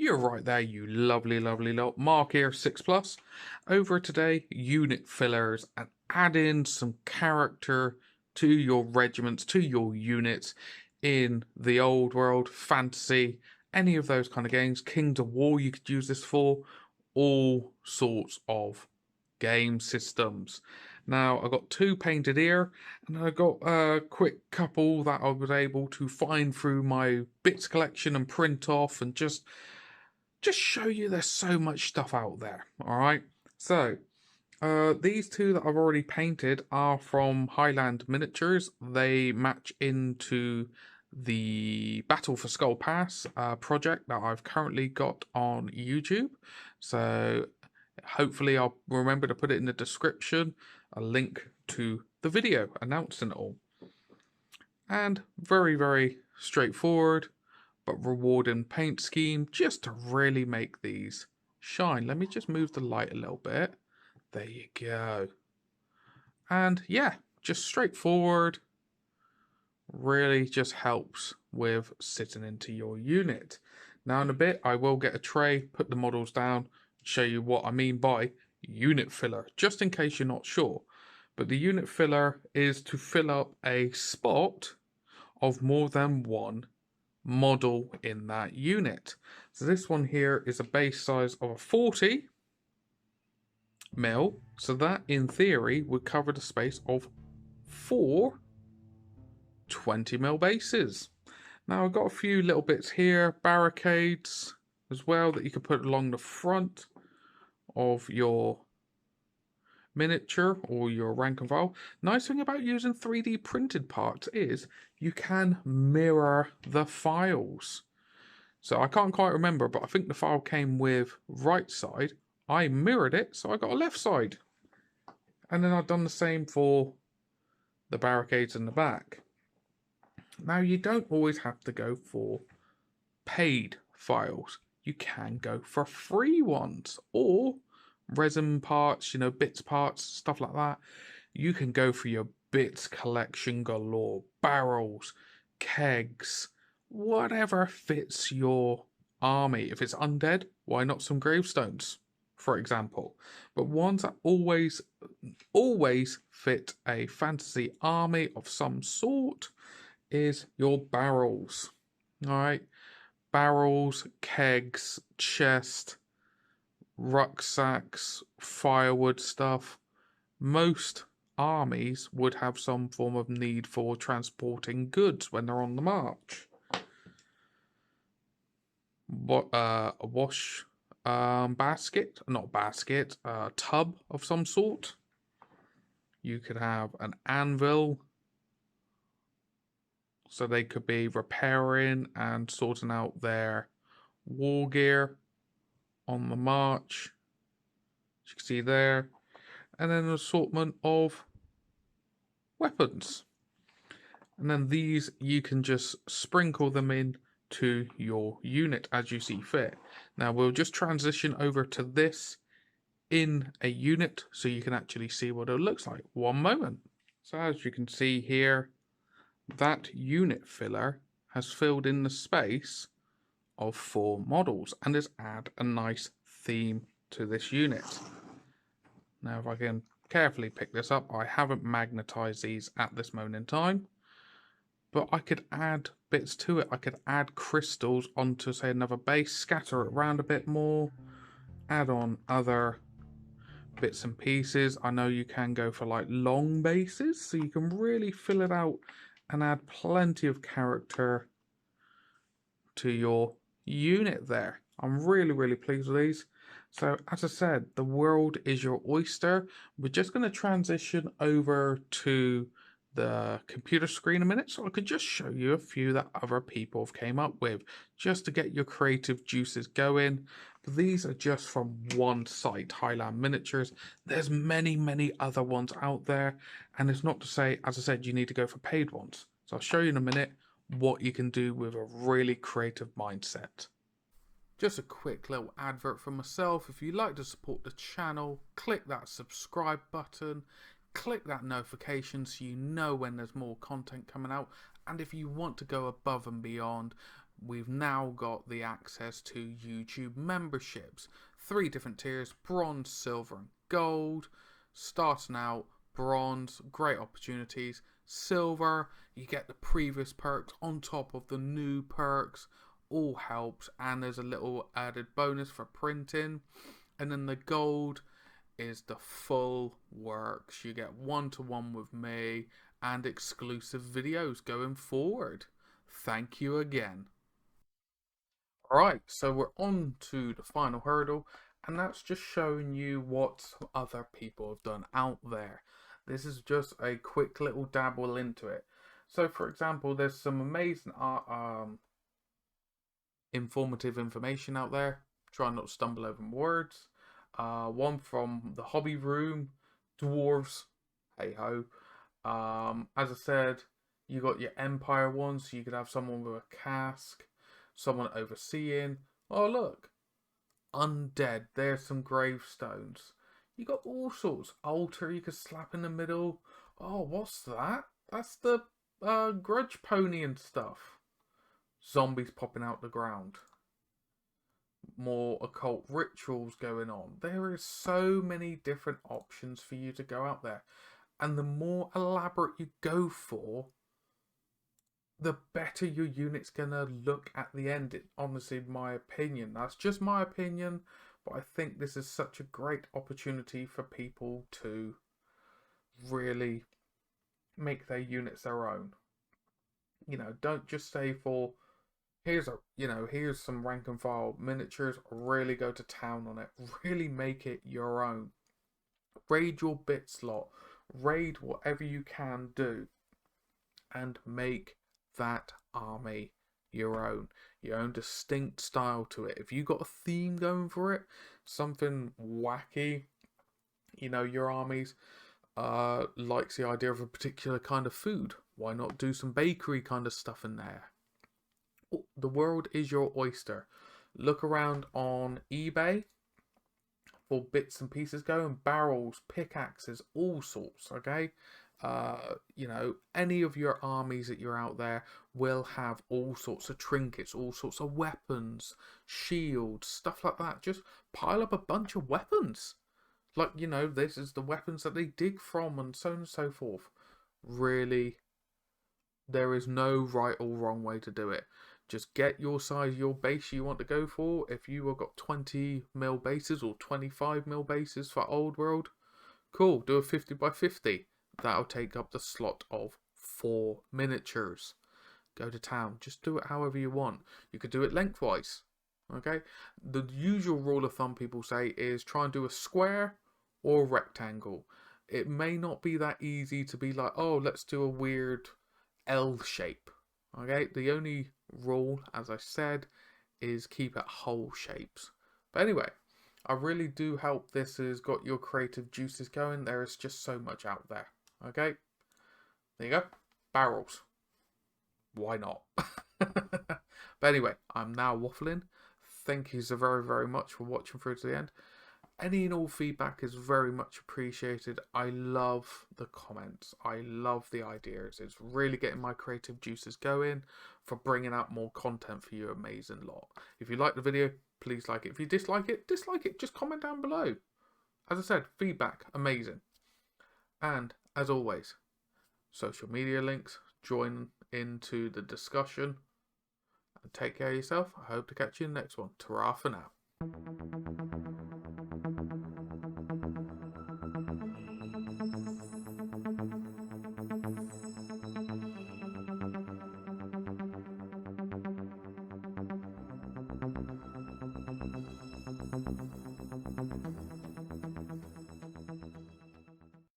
You're right there, you lovely, lovely lot. Mark here, 6 Plus. Over today, unit fillers and add in some character to your regiments, to your units in the old world, fantasy, any of those kind of games. Kings of War, you could use this for all sorts of game systems. Now, I got 2 painted here, and I got a quick couple that I was able to find through my bits collection and print off and just show you there's so much stuff out there. All right, so these 2 that I've already painted are from Highland Miniatures. They match into the Battle for Skull Pass project that I've currently got on YouTube. So hopefully I'll remember to put it in the description, a link to the video announcing it all. And very, very straightforward but rewarding paint scheme just to really make these shine. Let me just move the light a little bit. There you go. And yeah, just straightforward. Really just helps with sitting into your unit. Now in a bit I will get a tray, put the models down, show you what I mean by unit filler, just in case you're not sure. But the unit filler is to fill up a spot of more than one model in that unit. So this one here is a base size of a 40 mil, so that in theory would cover the space of 4 20 mil bases. Now I've got a few little bits here, barricades as well that you can put along the front of your miniature or your rank and file. Nice thing about using 3D printed parts is you can mirror the files. So I can't quite remember, but I think the file came with right side. I mirrored it, so I got a left side. And then I've done the same for the barricades in the back. Now you don't always have to go for paid files. You can go for free ones, or resin parts, bits parts, stuff like that. You can go for your bits collection galore, barrels, kegs, whatever fits your army. If it's undead, why not some gravestones, for example? But ones that always fit a fantasy army of some sort is your barrels. All right, barrels, kegs, chest, rucksacks, firewood stuff. Most armies would have some form of need for transporting goods when they're on the march. What a wash basket, not basket, tub of some sort. You could have an anvil, so they could be repairing and sorting out their war gear on the march, as you can see there. And then an assortment of weapons. And then these, you can just sprinkle them in to your unit as you see fit. Now we'll just transition over to this in a unit so you can actually see what it looks like. One moment. So as you can see here, that unit filler has filled in the space of 4 models and has added a nice theme to this unit. Now if I can carefully pick this up, I haven't magnetized these at this moment in time, but I could add bits to it. I could add crystals onto, say, another base, scatter it around a bit more, add on other bits and pieces. I know you can go for like long bases, so you can really fill it out and add plenty of character to your unit there. I'm really, really pleased with these. So as I said, the world is your oyster. We're just going to transition over to the computer screen a minute, so I could just show you a few that other people have came up with, just to get your creative juices going. But these are just from one site, Highland Miniatures. There's many, many other ones out there, and it's not to say, as I said, you need to go for paid ones. So I'll show you in a minute what you can do with a really creative mindset. Just a quick little advert for myself. If you'd like to support the channel, click that subscribe button, click that notification so you know when there's more content coming out. And if you want to go above and beyond, we've now got the access to YouTube memberships. 3 different tiers: bronze, silver and gold. Starting out bronze, great opportunities. Silver, you get the previous perks on top of the new perks. All helps, and there's a little added bonus for printing. And then the gold is the full works. You get 1-to-1 with me and exclusive videos going forward. Thank you again. Alright, so we're on to the final hurdle, and that's just showing you what other people have done out there. This is just a quick little dabble into it. So for example, there's some amazing informative information out there. Try not to stumble over words. One from the hobby room, dwarves, hey ho. As I said, you got your empire ones, so you could have someone with a cask, someone overseeing. Oh look, undead. There's some gravestones. You got all sorts. Altar you could slap in the middle. Oh, what's that? That's the grudge pony and stuff. Zombies popping out the ground. More occult rituals going on. There is so many different options for you to go out there. And the more elaborate you go for, the better your unit's gonna look at the end. Honestly, my opinion. That's just my opinion, but I think this is such a great opportunity for people to really make their units their own. You know, don't just say for here's some rank and file miniatures. Really go to town on it. Really make it your own. Raid your bit slot. Raid whatever you can do, and make that army your own distinct style to it. If you got a theme going for it, something wacky, your armies likes the idea of a particular kind of food. Why not do some bakery kind of stuff in there? The world is your oyster. Look around on eBay for bits and pieces going, barrels, pickaxes, all sorts, okay? Any of your armies that you're out there will have all sorts of trinkets, all sorts of weapons, shields, stuff like that. Just pile up a bunch of weapons. Like, this is the weapons that they dig from and so on and so forth. Really, there is no right or wrong way to do it. Just get your size, your base you want to go for. If you have got 20mm bases or 25mm bases for Old World, cool, do a 50x50. That'll take up the slot of 4 miniatures. Go to town. Just do it however you want. You could do it lengthwise. Okay? The usual rule of thumb people say is try and do a square or a rectangle. It may not be that easy to be like, oh, let's do a weird L shape. Okay? The only rule, as I said, is keep it whole shapes. But anyway, I really do hope this has got your creative juices going. There is just so much out there. Okay, there you go. Barrels. Why not? But anyway, I'm now waffling. Thank you so very, very much for watching through to the end. Any and all feedback is very much appreciated. I love the comments. I love the ideas. It's really getting my creative juices going for bringing out more content for you amazing lot. If you like the video, please like it. If you dislike it, dislike it. Just comment down below. As I said, feedback, amazing. And as always, social media links, join into the discussion. And take care of yourself. I hope to catch you in the next one. Ta-ra for now.